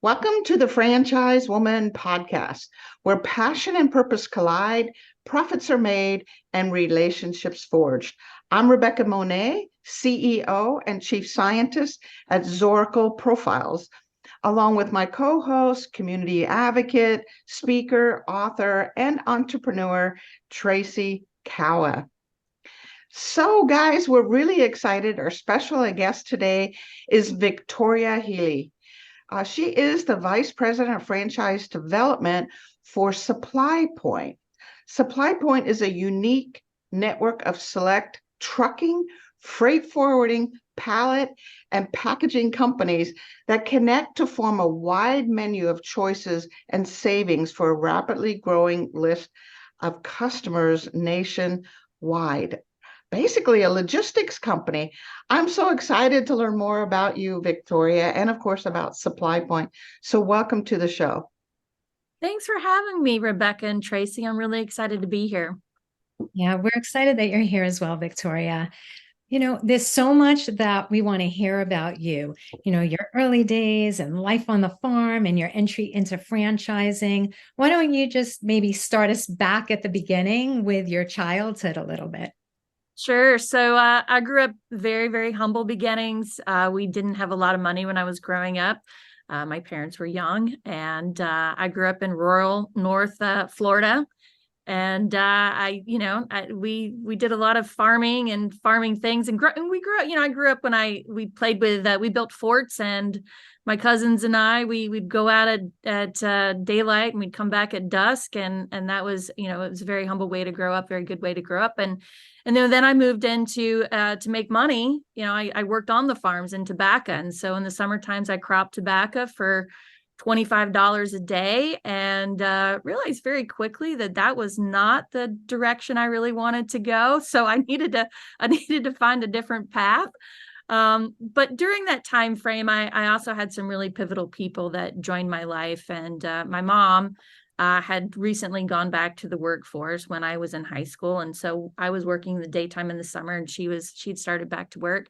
Welcome to the Franchise Woman podcast, where passion and purpose collide, profits are made, and relationships forged. I'm Rebecca Monet, CEO and Chief Scientist at Zoracle Profiles, along with my co-host, community advocate, speaker, author, and entrepreneur, Tracy Kawa. So, guys, we're really excited. Our special guest today is Vicktoria Healy. She is the Vice President of Franchise Development for Supply Point. Supply Point is a unique network of select trucking, freight forwarding, pallet, and packaging companies that connect to form a wide menu of choices and savings for a rapidly growing list of customers nationwide. Basically, a logistics company. I'm so excited to learn more about you, Vicktoria, and of course about Supply Point. So welcome to the show. Thanks for having me, Rebecca and Tracy. I'm really excited to be here. Yeah, we're excited that you're here as well, Vicktoria. There's so much that we want to hear about you, your early days and life on the farm and your entry into franchising. Why don't you just maybe start us back at the beginning with your childhood a little bit? Sure. So I grew up very, very humble beginnings. We didn't have a lot of money when I was growing up. My parents were young, and I grew up in rural North Florida. And we did a lot of farming and farming things, and we grew up. I grew up when we played with we built forts, and my cousins and we'd go out at daylight, and we'd come back at dusk, and that was it was a very humble way to grow up, very good way to grow up, and then I moved into to make money. I worked on the farms in tobacco, and so in the summer times I cropped tobacco for $25 a day, and realized very quickly that was not the direction I really wanted to go. So I needed to find a different path. But during that time frame, I also had some really pivotal people that joined my life, and my mom had recently gone back to the workforce when I was in high school, and so I was working the daytime in the summer, and she'd started back to work.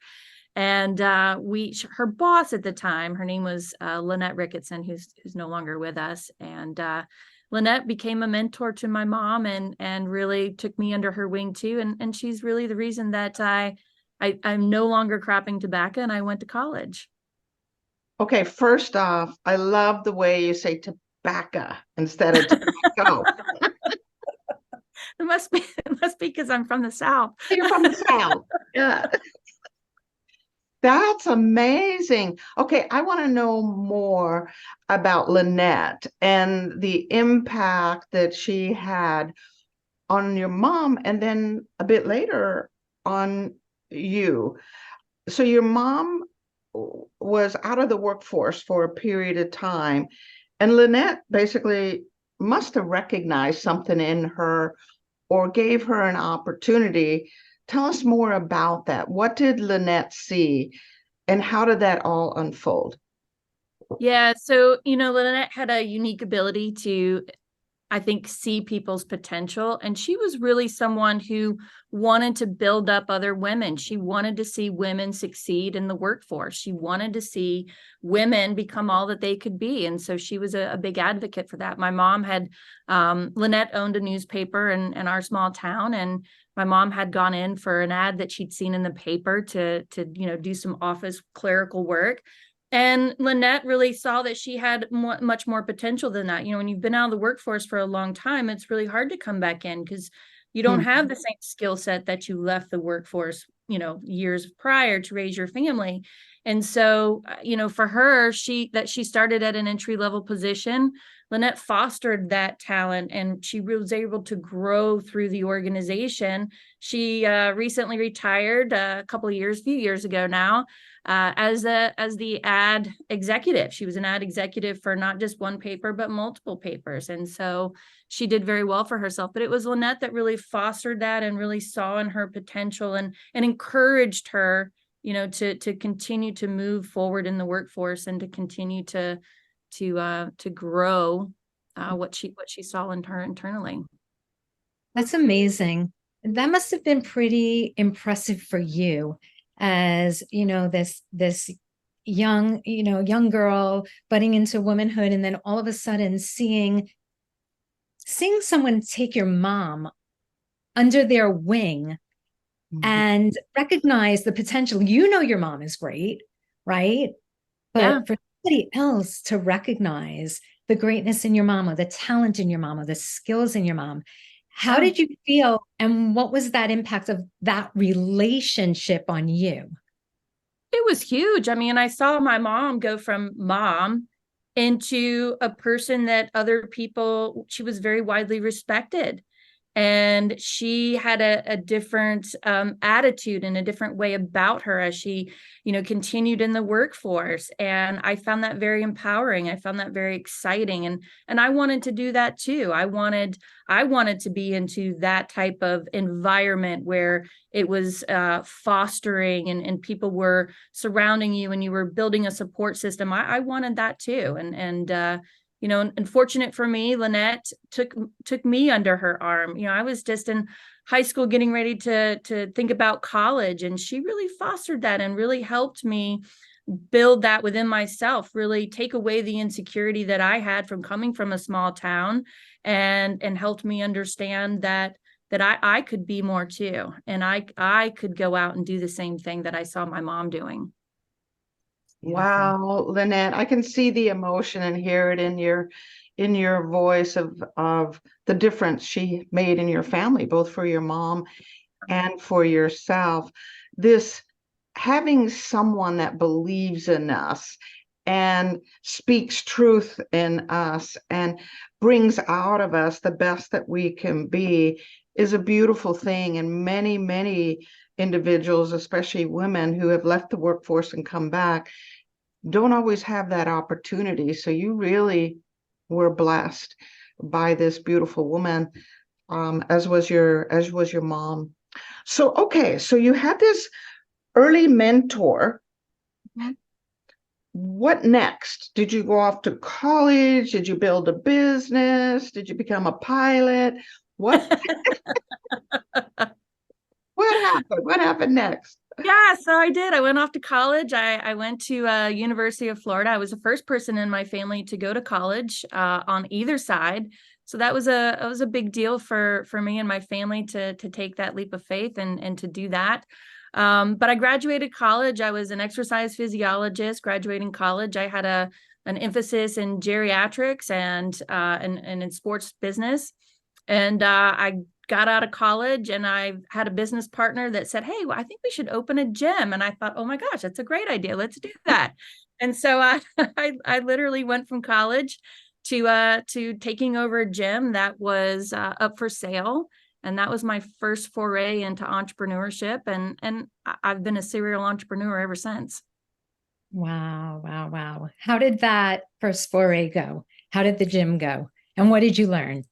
And her boss at the time, her name was Lynette Ricketson, who's no longer with us. And Lynette became a mentor to my mom, and really took me under her wing too. And she's really the reason that I'm no longer cropping tobacco, and I went to college. Okay, first off, I love the way you say tobacco instead of tobacco. It must be because I'm from the South. You're from the South. Yeah. That's amazing. Okay, I want to know more about Lynette and the impact that she had on your mom, and then a bit later on you. So your mom was out of the workforce for a period of time, and Lynette basically must have recognized something in her or gave her an opportunity. Tell us more about that. What did Lynette see, and how did that all unfold? Yeah, so Lynette had a unique ability to, I think, see people's potential. And she was really someone who wanted to build up other women. She wanted to see women succeed in the workforce. She wanted to see women become all that they could be. And so she was a big advocate for that. My mom had, Lynette owned a newspaper in our small town, and my mom had gone in for an ad that she'd seen in the paper to do some office clerical work. And Lynette really saw that she had much more potential than that. When you've been out of the workforce for a long time, it's really hard to come back in because you don't have the same skill set that you left the workforce, years prior to raise your family. And so, for her, she started at an entry-level position. Lynette fostered that talent, and she was able to grow through the organization. She recently retired a few years ago now, as the ad executive. She was an ad executive for not just one paper, but multiple papers. And so she did very well for herself. But it was Lynette that really fostered that and really saw in her potential, and encouraged her, to continue to move forward in the workforce, and to continue to grow what she saw in her internally. That's amazing. That must have been pretty impressive for you, as this young girl budding into womanhood, and then all of a sudden seeing someone take your mom under their wing and recognize the potential. Your mom is great, right? But for somebody else to recognize the greatness in your mom, or the talent in your mom, or the skills in your mom, how did you feel? And what was that impact of that relationship on you? It was huge. I mean, I saw my mom go from mom into a person that other people, she was very widely respected. And she had a different attitude and a different way about her as she, continued in the workforce. And I found that very empowering. I found that very exciting. And I wanted to do that too. I wanted to be into that type of environment where it was fostering and people were surrounding you and you were building a support system. I wanted that too. And fortunate for me, Lynette took me under her arm. I was just in high school getting ready to think about college, and she really fostered that and really helped me build that within myself, really take away the insecurity that I had from coming from a small town, and helped me understand that I could be more too. And I could go out and do the same thing that I saw my mom doing. Wow, Lynette, I can see the emotion and hear it in your voice of the difference she made in your family, both for your mom and for yourself. This having someone that believes in us and speaks truth in us and brings out of us the best that we can be is a beautiful thing. And many, many individuals, especially women who have left the workforce and come back, don't always have that opportunity. So you really were blessed by this beautiful woman, as was your mom. So okay, so you had this early mentor. What next? Did you go off to college? Did you build a business? Did you become a pilot? What what happened? What happened next? Yeah, so I did. I went off to college. I went to University of Florida. I was the first person in my family to go to college on either side. So that was a big deal for me and my family to take that leap of faith and to do that. But I graduated college. I was an exercise physiologist. Graduating college, I had an emphasis in geriatrics and in sports business. And I got out of college and I had a business partner that said, "Hey, well, I think we should open a gym." And I thought, "Oh my gosh, that's a great idea. Let's do that." And so I literally went from college to taking over a gym that was up for sale. And that was my first foray into entrepreneurship. And I've been a serial entrepreneur ever since. Wow, wow, wow. How did that first foray go? How did the gym go? And what did you learn?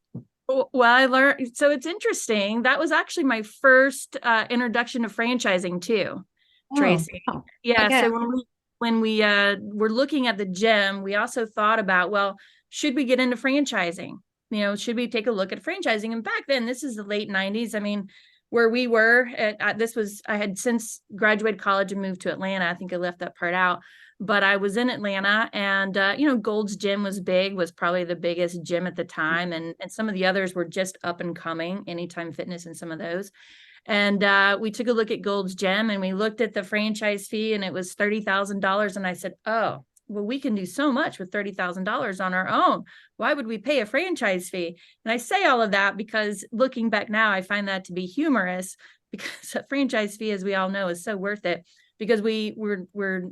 Well, I learned, so it's interesting. That was actually my first introduction to franchising too, Tracy. Oh, Yeah. okay. So when we were looking at the gym, we also thought about, well, should we get into franchising? Should we take a look at franchising? And back then, this is the late 90s. I mean, where we were I had since graduated college and moved to Atlanta. I think I left that part out. But I was in Atlanta, and Gold's Gym was probably the biggest gym at the time, and some of the others were just up and coming, Anytime Fitness and some of those. And we took a look at Gold's Gym, and we looked at the franchise fee, and it was $30,000. And I said, "Oh, well, we can do so much with $30,000 on our own. Why would we pay a franchise fee?" And I say all of that because looking back now, I find that to be humorous, because a franchise fee, as we all know, is so worth it, because we're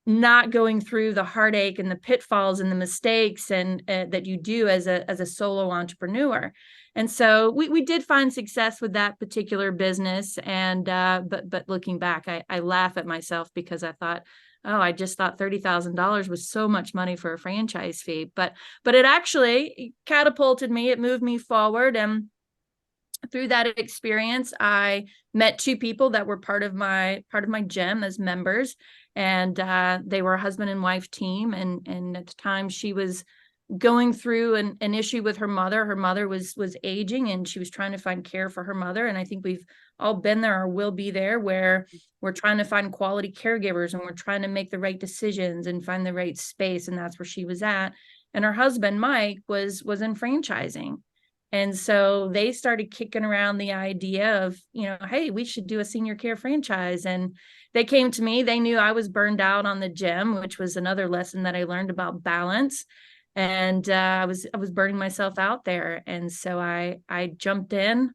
not going through the heartache and the pitfalls and the mistakes and that you do as a solo entrepreneur. And so we did find success with that particular business. And but looking back, I laugh at myself, because I thought, oh, I just thought $30,000 was so much money for a franchise fee. But it actually catapulted me. It moved me forward. And through that experience, I met two people that were part of my gym as members, and they were a husband and wife team. And at the time, she was going through an issue with her mother. Her mother was aging, and she was trying to find care for her mother. And I think we've all been there or will be there, where we're trying to find quality caregivers and we're trying to make the right decisions and find the right space. And that's where she was at. And her husband, Mike, was in franchising. And so they started kicking around the idea of, hey, we should do a senior care franchise. And they came to me. They knew I was burned out on the gym, which was another lesson that I learned about balance. And I was burning myself out there. And so I jumped in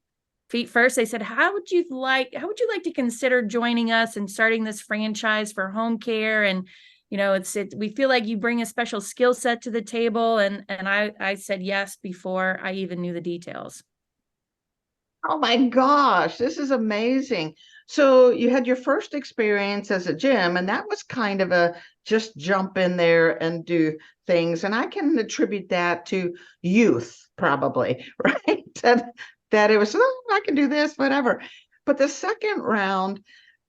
feet first. They said, how would you like to consider joining us and starting this franchise for home care? And, we feel like you bring a special skill set to the table. And I said yes before I even knew the details. Oh my gosh, this is amazing. So you had your first experience as a gym, and that was kind of a just jump in there and do things. And I can attribute that to youth, probably, right? That it was, oh, I can do this, whatever. But the second round,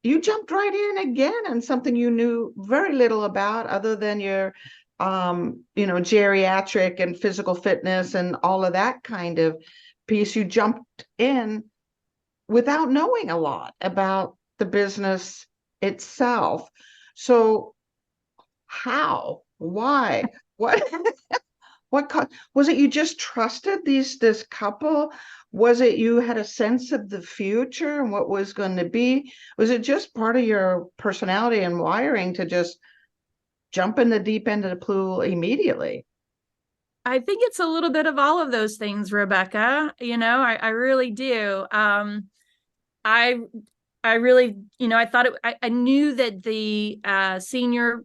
you jumped right in again, and something you knew very little about other than your geriatric and physical fitness and all of that kind of piece. You jumped in without knowing a lot about the business itself. So how, why, what, was it you just trusted this couple? Was it you had a sense of the future and what was going to be? Was it just part of your personality and wiring to just jump in the deep end of the pool immediately? I think it's a little bit of all of those things, Rebecca. I really do. I really, I thought I knew that the senior,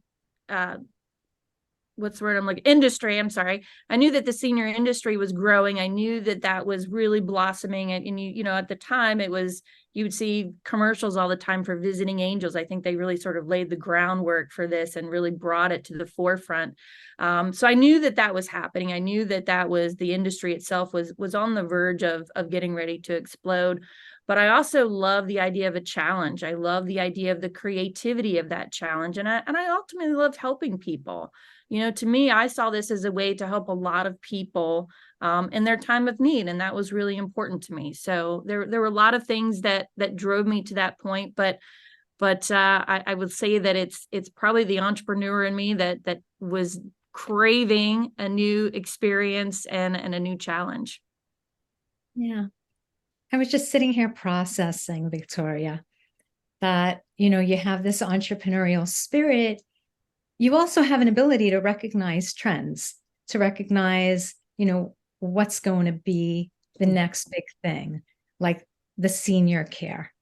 what's the word I'm like, industry, I'm sorry. I knew that the senior industry was growing. I knew that was really blossoming. And at the time you would see commercials all the time for visiting angels. I think they really sort of laid the groundwork for this and really brought it to the forefront. So I knew that was happening. I knew that was the industry itself was on the verge of getting ready to explode. But I also love the idea of a challenge. I love the idea of the creativity of that challenge. And I ultimately loved helping people. To me, I saw this as a way to help a lot of people in their time of need. And that was really important to me. So there were a lot of things that drove me to that point. But I would say that it's probably the entrepreneur in me that was craving a new experience and a new challenge. Yeah. I was just sitting here processing, Vicktoria, that, you have this entrepreneurial spirit. You also have an ability to recognize trends, to recognize, what's going to be the next big thing, like the senior care,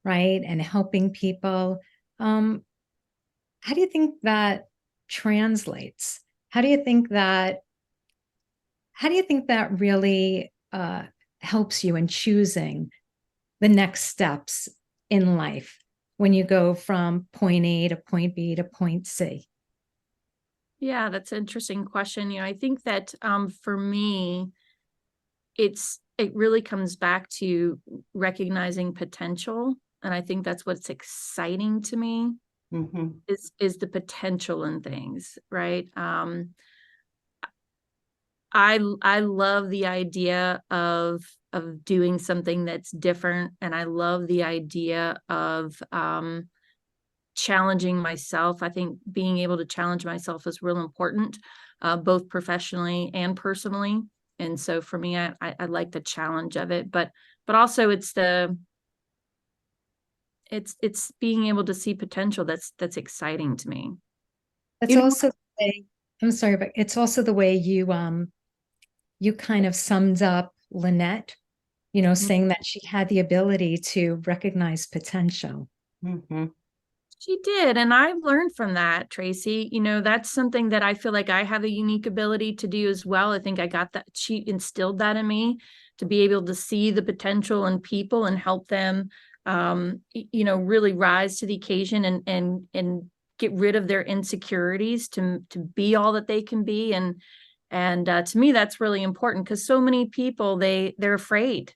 right? And helping people. How do you think that translates? How do you think that really helps you in choosing the next steps in life when you go from point A to point B to point C? Yeah, that's an interesting question. I think that for me, it really comes back to recognizing potential. And I think that's what's exciting to me. Mm-hmm. is the potential in things, right? I love the idea of doing something that's different, and I love the idea of challenging myself. I think being able to challenge myself is real important, both professionally and personally. And so for me, I like the challenge of it, but also it's being able to see potential that's exciting to me. That's also the way, I'm sorry, but it's also the way you kind of summed up Lynette, mm-hmm. saying that she had the ability to recognize potential. Mm-hmm. She did. And I've learned from that, Tracy. That's something that I feel like I have a unique ability to do as well. I think I got that. She instilled that in me to be able to see the potential in people and help them, really rise to the occasion and get rid of their insecurities to be all that they can be. And to me, that's really important because so many people, they're afraid.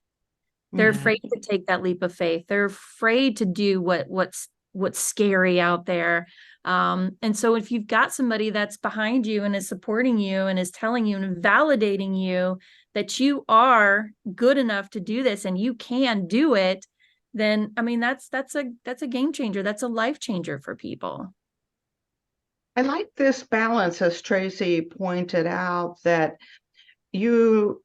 They're afraid to take that leap of faith. They're afraid to do what's what's scary out there. And so if you've got somebody that's behind you and is supporting you and is telling you and validating you that you are good enough to do this and you can do it, then I mean that's a game changer. That's a life changer for people. I like this balance, as Tracy pointed out, that you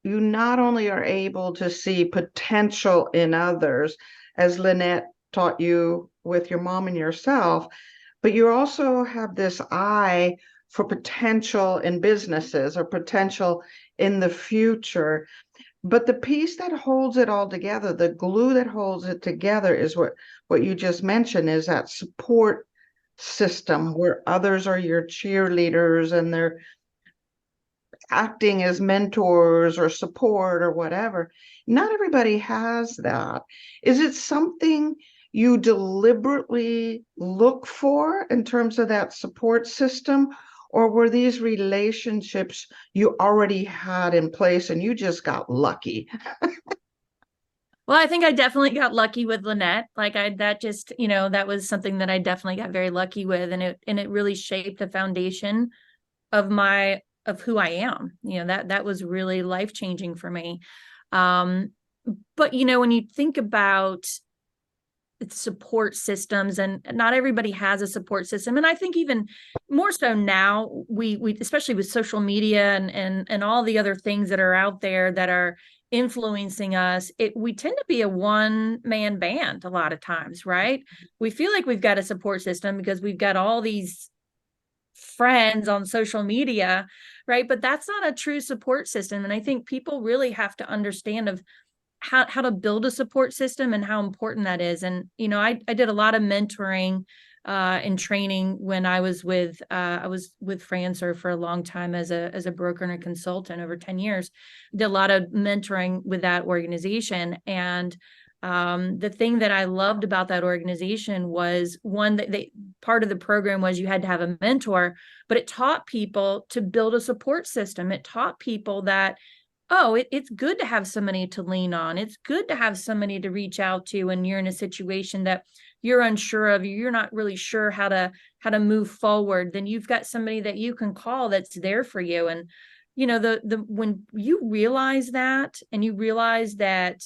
not only are able to see potential in others, as Lynette taught you with your mom and yourself, but you also have this eye for potential in businesses or potential in the future. But the piece that holds it all together, the glue that holds it together, is what you just mentioned, is that support system where others are your cheerleaders and they're acting as mentors or support or whatever. Not everybody has that. Is it something you deliberately look for in terms of that support system, or were these relationships you already had in place and you just got lucky? Well, I think I definitely got lucky with Lynette. That was something that I definitely got very lucky with, and it really shaped the foundation of who I am. That was really life-changing for me. But when you think about support systems, and not everybody has a support system, and I think even more so now, we especially with social media and all the other things that are out there that are influencing us, we tend to be a one-man band a lot of times, right? We feel like we've got a support system because we've got all these friends on social media, right? But that's not a true support system. And I think people really have to understand of how to build a support system and how important that is. And I did a lot of mentoring and training when I was with Franser for a long time as a broker and a consultant over 10 years. Did a lot of mentoring with that organization. And the thing that I loved about that organization was, one, that part of the program was you had to have a mentor, but it taught people to build a support system. It taught people that, it's good to have somebody to lean on. It's good to have somebody to reach out to when you're in a situation that you're unsure of, you're not really sure how to move forward. Then you've got somebody that you can call that's there for you. And when you realize that, and you realize that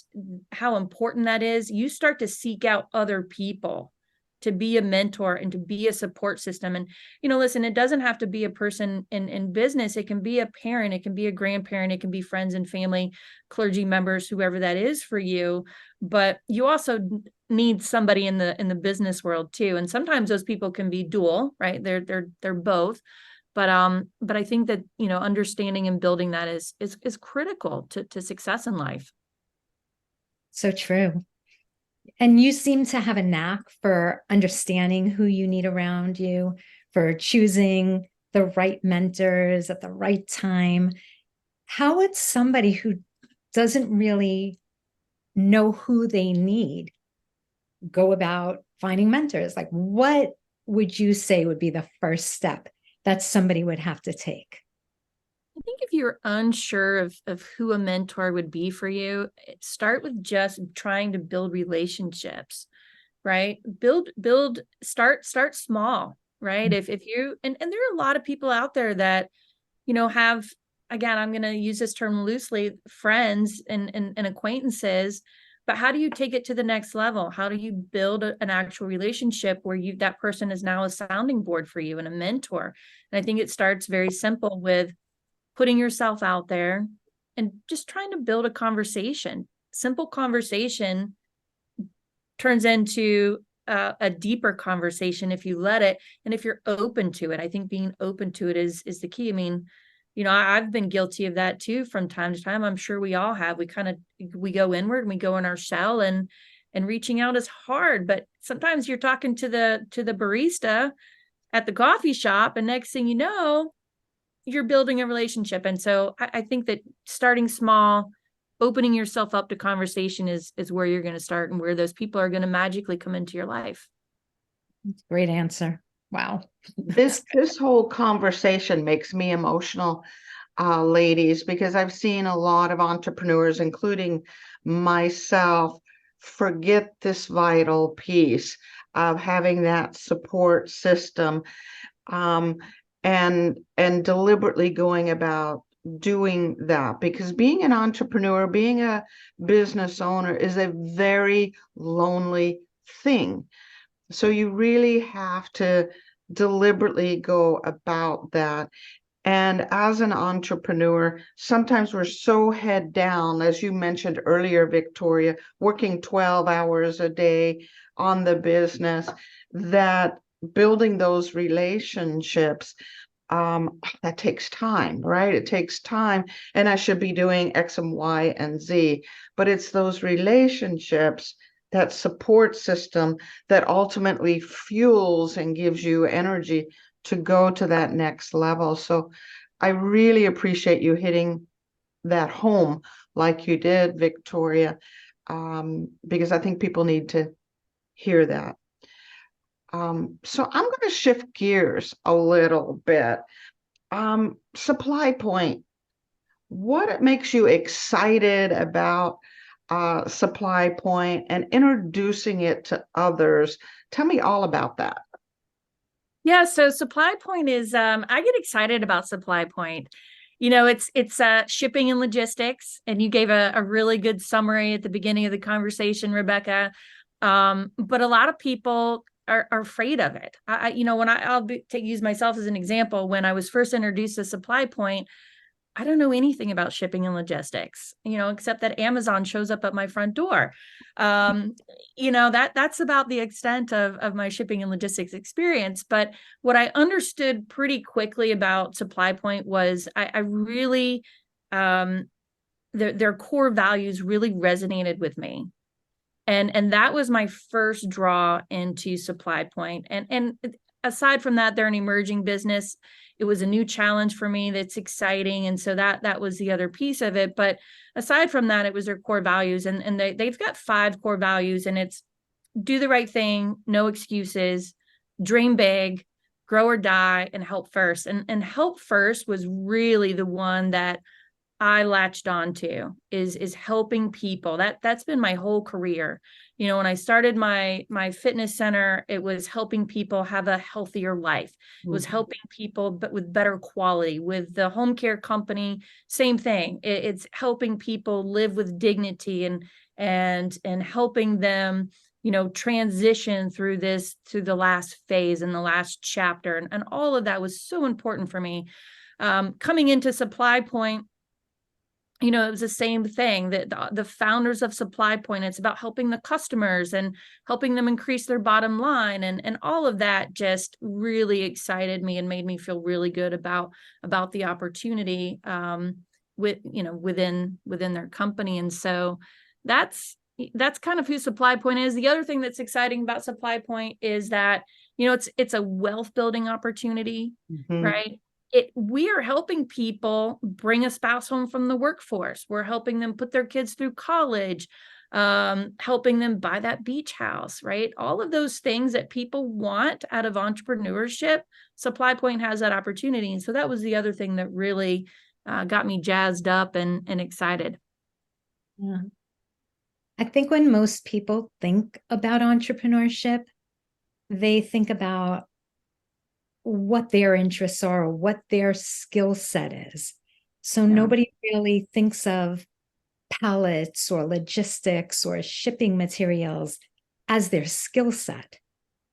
how important that is, you start to seek out other people to be a mentor and to be a support system. And, listen, it doesn't have to be a person in business. It can be a parent, it can be a grandparent, it can be friends and family, clergy members, whoever that is for you. But you also need somebody in the business world too. And sometimes those people can be dual, right? They're both. But I think that, understanding and building that is critical to success in life. So true. And you seem to have a knack for understanding who you need around you, for choosing the right mentors at the right time. How would somebody who doesn't really know who they need go about finding mentors? Like, what would you say would be the first step that somebody would have to take? I think if you're unsure of who a mentor would be for you, start with just trying to build relationships, right? Start small, right? Mm-hmm. If you, and there are a lot of people out there that, have, again, I'm going to use this term loosely, friends and acquaintances, but how do you take it to the next level? How do you build an actual relationship where that person is now a sounding board for you and a mentor? And I think it starts very simple with putting yourself out there and just trying to build a conversation. Simple conversation turns into a deeper conversation if you let it, and if you're open to it. I think being open to it is the key. I mean, I've been guilty of that too from time to time. I'm sure we all have. We go inward and we go in our shell, and reaching out is hard. But sometimes you're talking to the barista at the coffee shop, and next thing you know, you're building a relationship. And so I think that starting small, opening yourself up to conversation is where you're going to start, and where those people are going to magically come into your life. Great answer. Wow. This whole conversation makes me emotional, ladies, because I've seen a lot of entrepreneurs, including myself, forget this vital piece. of having that support system, and deliberately going about doing that, because being an entrepreneur, being a business owner is a very lonely thing. So you really have to deliberately go about that. And as an entrepreneur, sometimes we're so head down, as you mentioned earlier, Vicktoria, working 12 hours a day on the business, that building those relationships, that takes time, right? It takes time. And I should be doing X and Y and Z, but it's those relationships, that support system, that ultimately fuels and gives you energy to go to that next level. So I really appreciate you hitting that home like you did, Vicktoria, because I think people need to hear that. So I'm going to shift gears a little bit. Supply Point, what makes you excited about Supply Point and introducing it to others? Tell me all about that. Yeah, so Supply Point is I get excited about Supply Point. You know, it's shipping and logistics, and you gave a really good summary at the beginning of the conversation, Rebecca. But a lot of people are afraid of it. You know, when use myself as an example, when I was first introduced to Supply Point, I don't know anything about shipping and logistics, you know, except that Amazon shows up at my front door. You know, that's about the extent of my shipping and logistics experience. But what I understood pretty quickly about Supply Point was I really, their core values really resonated with me. And that was my first draw into Supply Point. And aside from that, they're an emerging business. It was a new challenge for me that's exciting. And so that was the other piece of it. But aside from that, it was their core values. And they've got 5 core values, and it's do the right thing, no excuses, dream big, grow or die, and help first. And help first was really the one that I latched onto, is helping people. That's been my whole career. You know, when I started my fitness center, it was helping people have a healthier life. It was helping people, but with better quality. With the home care company, same thing. It's helping people live with dignity and helping them, you know, transition through the last phase and the last chapter. And all of that was so important for me. Coming into Supply Point, you know, it was the same thing, that the founders of Supply Point, it's about helping the customers and helping them increase their bottom line. And all of that just really excited me and made me feel really good about the opportunity within their company. And so that's kind of who Supply Point is. The other thing that's exciting about Supply Point is that, you know, it's a wealth building opportunity, right? We are helping people bring a spouse home from the workforce. We're helping them put their kids through college, helping them buy that beach house, right? All of those things that people want out of entrepreneurship, Supply Point has that opportunity. And so that was the other thing that really got me jazzed up and excited. Yeah. I think when most people think about entrepreneurship, they think about what their interests are or what their skill set is. So nobody really thinks of pallets or logistics or shipping materials as their skill set.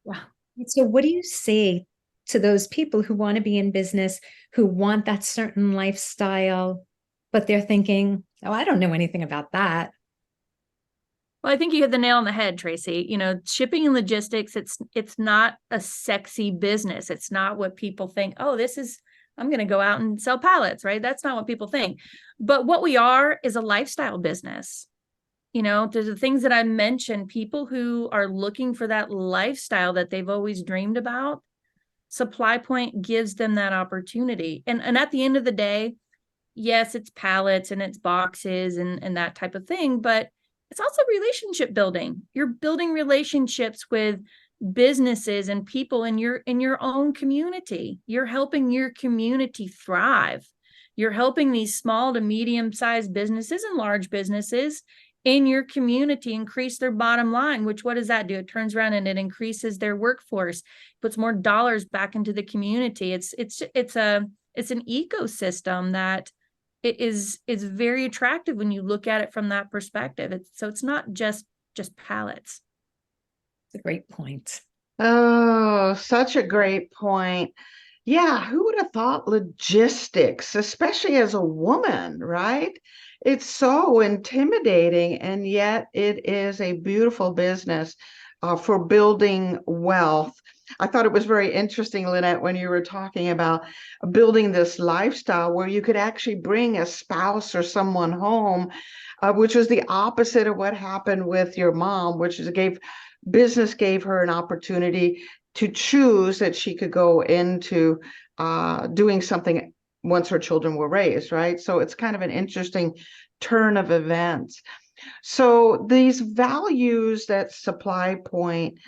Wow. So what do you say to those people who want to be in business, who want that certain lifestyle, but they're thinking, oh, I don't know anything about that? Well, I think you hit the nail on the head, Tracy. You know, shipping and logistics, it's not a sexy business. It's not what people think, oh, I'm going to go out and sell pallets, right? That's not what people think. But what we are is a lifestyle business. You know, there's the things that I mentioned, people who are looking for that lifestyle that they've always dreamed about. Supply Point gives them that opportunity. And at the end of the day, yes, it's pallets and it's boxes and that type of thing, but it's also relationship building. You're building relationships with businesses and people in your own community. You're helping your community thrive. You're helping these small to medium-sized businesses and large businesses in your community, increase their bottom line, which what does that do? It turns around and it increases their workforce, puts more dollars back into the community. It's an ecosystem that it is very attractive when you look at it from that perspective. It's not just pallets. It's a great point. Oh, such a great point. Yeah, who would have thought logistics, especially as a woman, right? It's so intimidating, and yet it is a beautiful business for building wealth. I thought it was very interesting, Lynette, when you were talking about building this lifestyle where you could actually bring a spouse or someone home, which was the opposite of what happened with your mom, which is business gave her an opportunity to choose that she could go into doing something once her children were raised, right? So it's kind of an interesting turn of events. So these values that Supply Point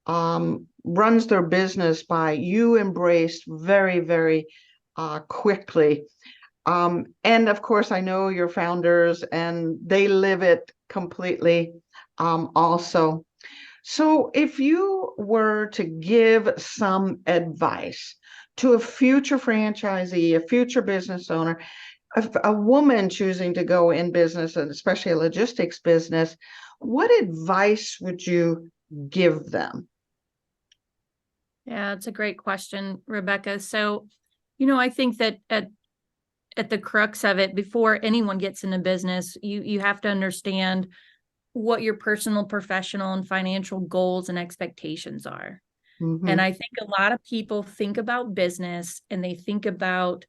runs their business by, you embraced very, very quickly. And of course, I know your founders and they live it completely also. So if you were to give some advice to a future franchisee, a future business owner, a woman choosing to go in business, and especially a logistics business, what advice would you give them? Yeah, it's a great question, Rebecca. So, I think that at the crux of it, before anyone gets into business, you have to understand what your personal, professional, and financial goals and expectations are. Mm-hmm. And I think a lot of people think about business and they think about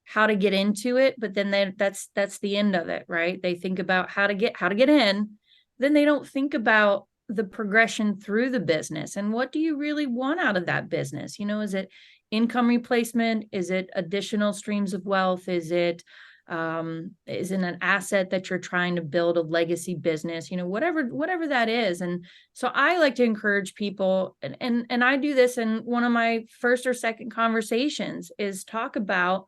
how to get into it, but then that's the end of it, right? They think about how to get in, then they don't think about the progression through the business and what do you really want out of that business? Is it income replacement? Is it additional streams of wealth? Is it an asset that you're trying to build a legacy business, whatever that is. And so I like to encourage people, and I do this in one of my first or second conversations, is talk about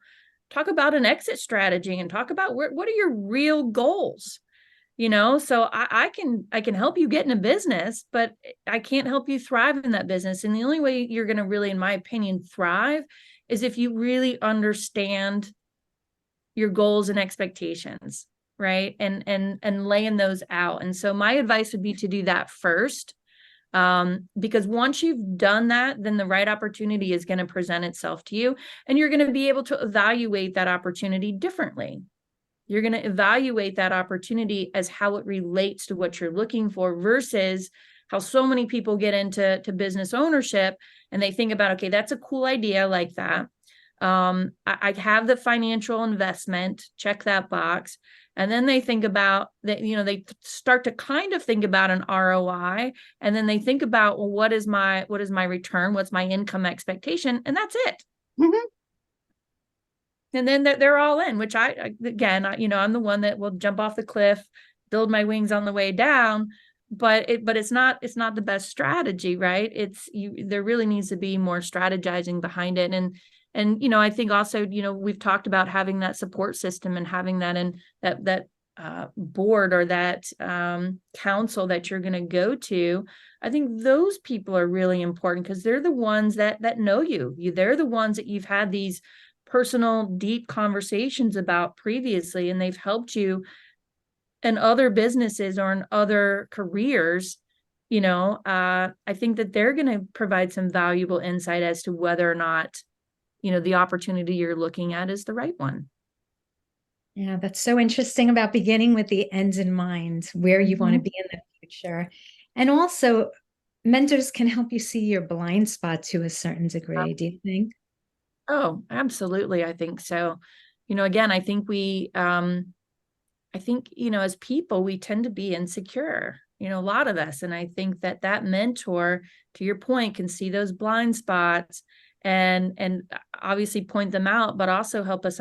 an exit strategy and talk about what are your real goals. So I can help you get in a business, but I can't help you thrive in that business. And the only way you're going to really, in my opinion, thrive is if you really understand your goals and expectations, right? And laying those out. And so my advice would be to do that first. Because once you've done that, then the right opportunity is going to present itself to you, and you're going to be able to evaluate that opportunity differently. You're going to evaluate that opportunity as how it relates to what you're looking for versus how so many people get into business ownership and they think about, okay, that's a cool idea like that. I have the financial investment, check that box. And then they think about that, they start to kind of think about an ROI. And then they think about, well, what is my return? What's my income expectation? And that's it. Mm-hmm. And then they're all in, which I'm the one that will jump off the cliff, build my wings on the way down. But it's not the best strategy, right? There really needs to be more strategizing behind it. And I think also, we've talked about having that support system and having that in that board or that council that you're going to go to. I think those people are really important because they're the ones that know you. They're the ones that you've had these personal, deep conversations about previously, and they've helped you in other businesses or in other careers. I think that they're going to provide some valuable insight as to whether or not the opportunity you're looking at is the right one. Yeah, that's so interesting about beginning with the ends in mind, where you want to be in the future. And also, mentors can help you see your blind spot to a certain degree. Do you think? Oh, absolutely. I think so. Again, I think as people, we tend to be insecure, a lot of us. And I think that mentor, to your point, can see those blind spots and obviously point them out, but also help us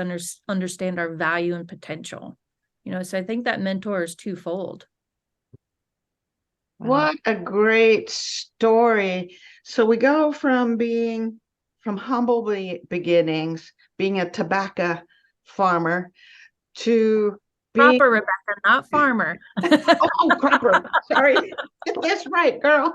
understand our value and potential. So I think that mentor is twofold. Wow. What a great story. So we go from humble beginnings, being a tobaccah farmer, to being Proper, Rebecca, not farmer. oh, proper. Sorry. Get this right, girl.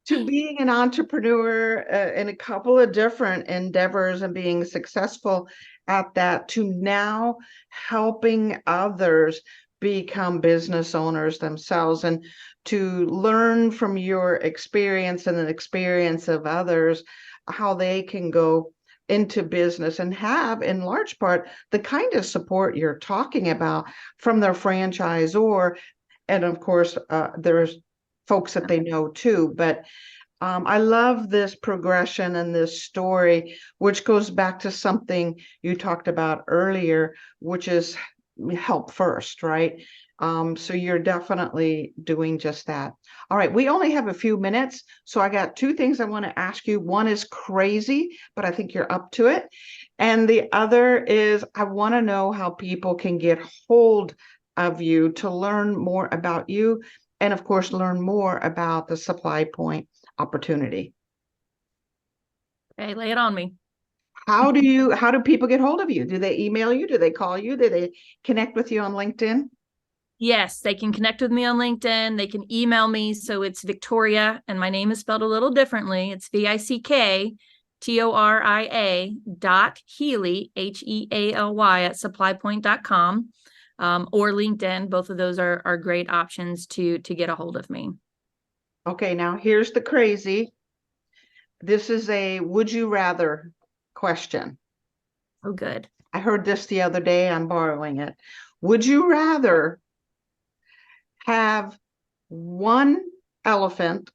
To being an entrepreneur in a couple of different endeavors and being successful at that, to now helping others become business owners themselves, and to learn from your experience and the experience of others how they can go into business and have, in large part, the kind of support you're talking about from their franchisor. And of course, there's folks that they know too. But I love this progression and this story, which goes back to something you talked about earlier, which is help first, right? So you're definitely doing just that. All right, we only have a few minutes, so I got two things I want to ask you. One is crazy, but I think you're up to it. And the other is I want to know how people can get hold of you to learn more about you, and of course, learn more about the Supply Point opportunity. Okay, lay it on me. How do people get hold of you? Do they email you? Do they call you? Do they connect with you on LinkedIn? Yes, they can connect with me on LinkedIn. They can email me. So it's Vicktoria, and my name is spelled a little differently. It's Vicktoria.Healy, Healy at supplypoint.com, or LinkedIn. Both of those are great options to get a hold of me. Okay, now here's the crazy. This is a would you rather question. Oh, good. I heard this the other day. I'm borrowing it. Would you rather have one elephant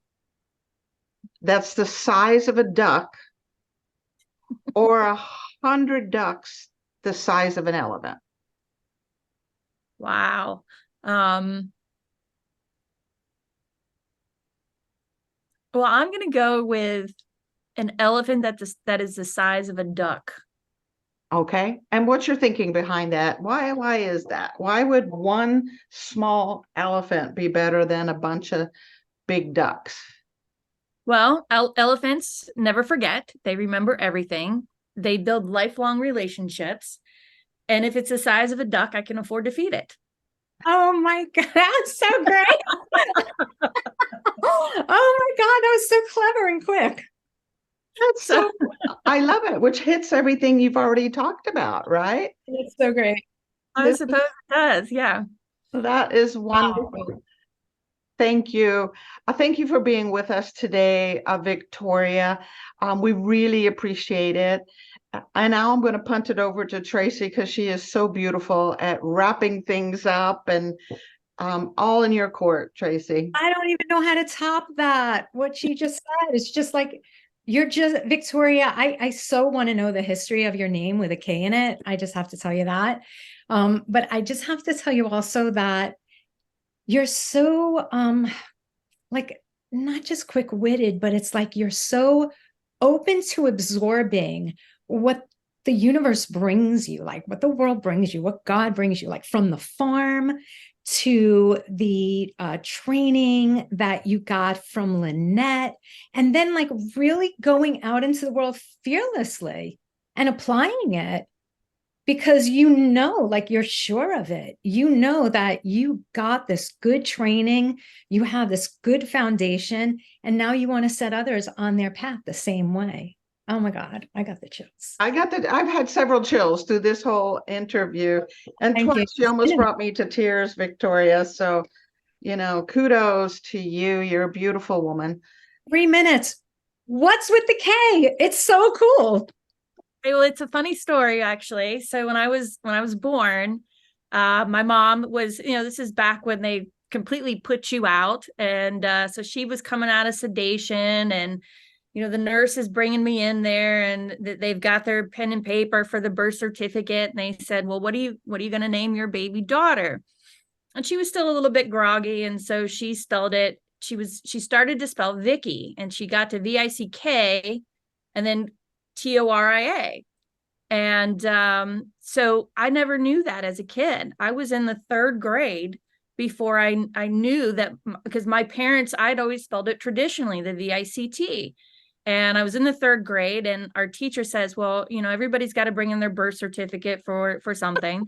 that's the size of a duck, or 100 ducks the size of an elephant? Wow. Well, I'm going to go with an elephant that is the size of a duck. Okay. And what's your thinking behind that? Why is that? Why would one small elephant be better than a bunch of big ducks? Well, elephants never forget. They remember everything. They build lifelong relationships. And if it's the size of a duck, I can afford to feed it. Oh my God, that's so great. Oh my God, that was so clever and quick. That's so, I love it, which hits everything you've already talked about, right? It's so great. I suppose it does. Yeah. That is wonderful. Thank you. Thank you for being with us today, Vicktoria. We really appreciate it. And now I'm going to punt it over to Tracy, because she is so beautiful at wrapping things up, and all in your court, Tracy. I don't even know how to top that. What she just said is just like, you're just Vicktoria. I so want to know the history of your name with a K in it. I just have to tell you that. But I just have to tell you also that you're so like not just quick-witted, but it's like you're so open to absorbing what the universe brings you, like what the world brings you, what God brings you, like from the farm to the training that you got from Lynette, and then like really going out into the world fearlessly and applying it, because like you're sure of it. You know that you got this good training, you have this good foundation, and now you want to set others on their path the same way. Oh my God, I got the chills. I've had several chills through this whole interview, and Thank you. twice she almost brought me to tears, Vicktoria. So, kudos to you. You're a beautiful woman. 3 minutes. What's with the K? It's so cool. Well, it's a funny story, actually. So when I was born, my mom was, this is back when they completely put you out. And so she was coming out of sedation, and the nurse is bringing me in there, and they've got their pen and paper for the birth certificate. And they said, well, what are you going to name your baby daughter? And she was still a little bit groggy. And so she spelled it. She started to spell Vicky, and she got to Vick, and then Toria. And so I never knew that as a kid. I was in the 3rd grade before I knew that, because my parents, I'd always spelled it traditionally, the Vict. And I was in the third grade, and our teacher says, well, everybody's got to bring in their birth certificate for something.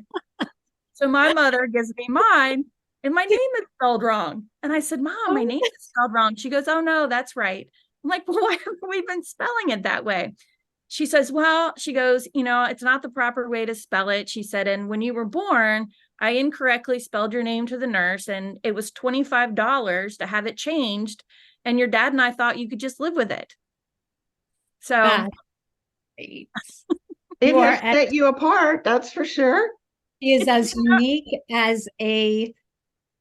So my mother gives me mine, and my name is spelled wrong. And I said, Mom, my name is spelled wrong. She goes, oh, no, that's right. I'm like, well, why have we been spelling it that way? She says, well, she goes, it's not the proper way to spell it. She said, and when you were born, I incorrectly spelled your name to the nurse, and it was $25 to have it changed. And your dad and I thought you could just live with it. So it It has set you apart, that's for sure. Is as unique as a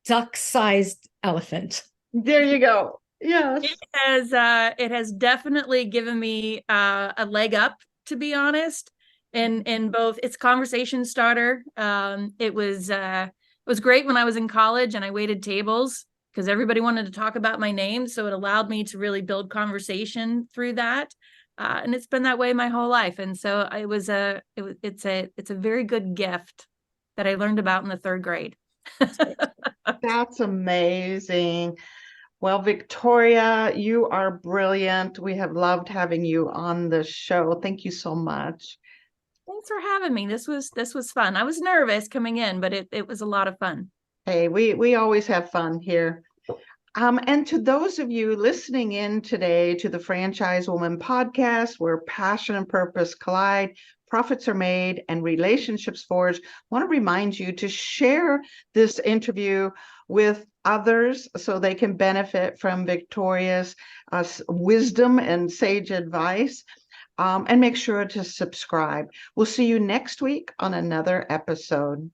duck-sized elephant. There you go. Yes. It has definitely given me a leg up, to be honest, in both. It's conversation starter. It was great when I was in college and I waited tables because everybody wanted to talk about my name, so it allowed me to really build conversation through that. And it's been that way my whole life. And so it's a very good gift that I learned about in the third grade. That's amazing. Well, Vicktoria, you are brilliant. We have loved having you on the show. Thank you so much. Thanks for having me. This was fun. I was nervous coming in, but it was a lot of fun. Hey, we always have fun here. And to those of you listening in today to the Franchise Woman podcast, where passion and purpose collide, profits are made, and relationships forged, I want to remind you to share this interview with others so they can benefit from Vicktoria's wisdom and sage advice. And make sure to subscribe. We'll see you next week on another episode.